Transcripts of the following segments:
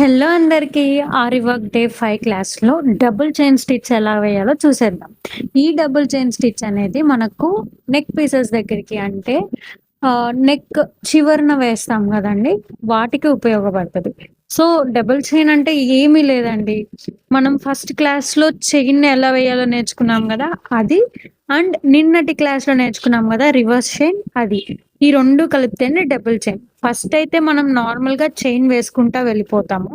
Hello అందరికీ! ఆరి work day 5 క్లాస్‌లో double chain stitch ఎలా వేయాలో చూసేద్దాం. ఈ డబుల్ చైన్ స్టిచ్ అనేది మనకు నెక్ పీసెస్ దగ్గరికి అంటే నెక్ చివరన వేస్తాం గదండీ! వాటికి ఉపయోగపడతది. సో, డబుల్ చైన్ అంటే ఏమీ లేదండి. మనం ఫస్ట్ క్లాస్‌లో చైన్ ఎలా వేయాలో నేర్చుకున్నాం గదా! అది. అండ్ నిన్నటి క్లాస్‌లో నేర్చుకున్నాం గదా! రివర్స్ చైన్ అది. ఈ 2 కలిపితేనే డబుల్ చైన్. ఫస్ట్ అయితే మనం నార్మల్‌గా చైన్ వేసుకుంటా వెళ్ళిపోతాము.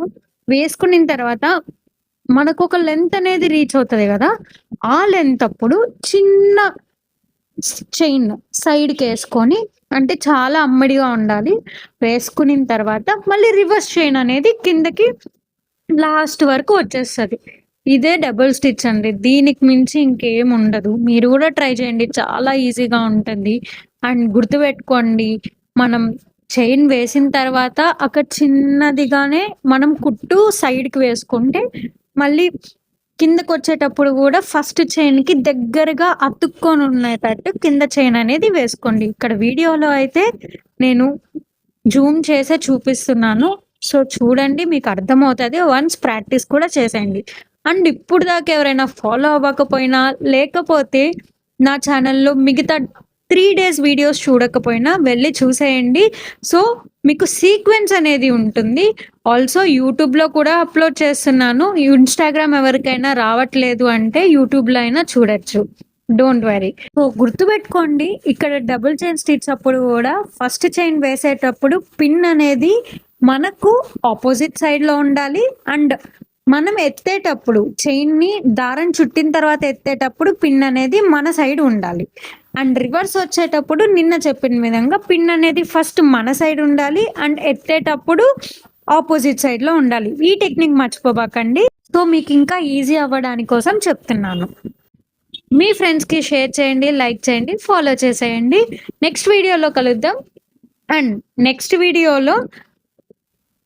వేసుకునిన తర్వాత మనకొక లెంత్ అనేది రీచ్ అవుతది గదా! ఆ లెంత్ అప్పుడు చిన్న చైన్ సైడ్‌కేసుకొని అంటే చాలా అమ్మడిగా ఉండాలి. వేసుకునిన తర్వాత మళ్ళీ రివర్స్ చైన్ అనేది కిందకి లాస్ట్ వరకు వచ్చేస్తది. ఇదే డబుల్ స్టిచ్ అండి. దీనికి మించి ఇంకేముండదు. మీరు గూడా ట్రై చేయండి. చాలా ఈజీగా ఉంటది. అండ్ గుర్తుపెట్టుకోండి, మనం చైన్ వేసిన తర్వాత అక్కడ చిన్నదిగానే మనం కుట్టు సైడ్‌కి వేసుకుంటే, మళ్ళీ కిందకొచ్చేటప్పుడు గూడా ఫస్ట్ చైన్‌కి దగ్గరగా అతుక్కొని ఉండేటట్టు కింద చైన్ అనేది వేసుకోండి. ఇక్కడ వీడియోలో అయితే నేను జూమ్ చేసే చూపిస్తున్నాను. సో, చూడండి మీకర్థమవుతది. వన్స్ ప్రాక్టీస్ కూడా చేసేయండి. అండ్ ఇప్పుడు దాకా ఎవరైనా ఫాలో అవ్వకపోయినా, లేకపోతే నా ఛానెల్‌లో మిగతా 3 డేస్ వీడియోస్ చూడకపోయినా వెళ్లి చూసేయండి. సో, మీకు సీక్వెన్స్ అనేది ఉంటుంది. ఆల్సో యూట్యూబ్‌లో కూడా అప్‌లోడ్ చేస్తున్నాను. ఇన్‌స్టాగ్రామ్ ఎవరికైనా రావట్లేదు అంటే యూట్యూబ్‌లో అయినా చూడొచ్చు. Don't worry. సో, గుర్తుపెట్టుకోండి ఇక్కడ డబుల్ చైన్ స్టిచ్ అప్పుడు గూడా ఫస్ట్ చైన్ వేసేటప్పుడు పిన్ అనేది మనకు ఆపోజిట్ సైడ్‌లో ఉండాలి. అండ్ మనం ఎత్తేటప్పుడు చైన్‌ని దారం చుట్టిన తర్వాత ఎత్తేటప్పుడు పిన్ అనేది మన సైడ్ ఉండాలి. అండ్ రివర్స్ వచ్చేటప్పుడు నిన్న చెప్పిన విధంగా పిన్ అనేది ఫస్ట్ మన సైడ్ ఉండాలి. అండ్ ఎత్తేటప్పుడు ఆపోజిట్ సైడ్‌లో ఉండాలి. ఈ టెక్నిక్ మర్చిపోబాకండి. సో, మీకింకా ఈజీ అవ్వడాని కోసం చెప్తున్నాను. మీ ఫ్రెండ్స్‌కి షేర్ చేయండి, లైక్ చేయండి, ఫాలో చేసేయండి. నెక్స్ట్ వీడియోలో కలుద్దాం. అండ్ నెక్స్ట్ వీడియోలో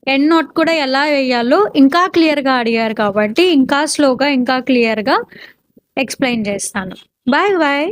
ఎండ్ నోట్ కూడా ఎలా వేయాలో ఇంకా క్లియర్‌గా అడిగారు కాబట్టి, ఇంకా స్లోగా, ఇంకా క్లియర్‌గా ఎక్స్‌ప్లెయిన్ చేస్తాను. Bye bye.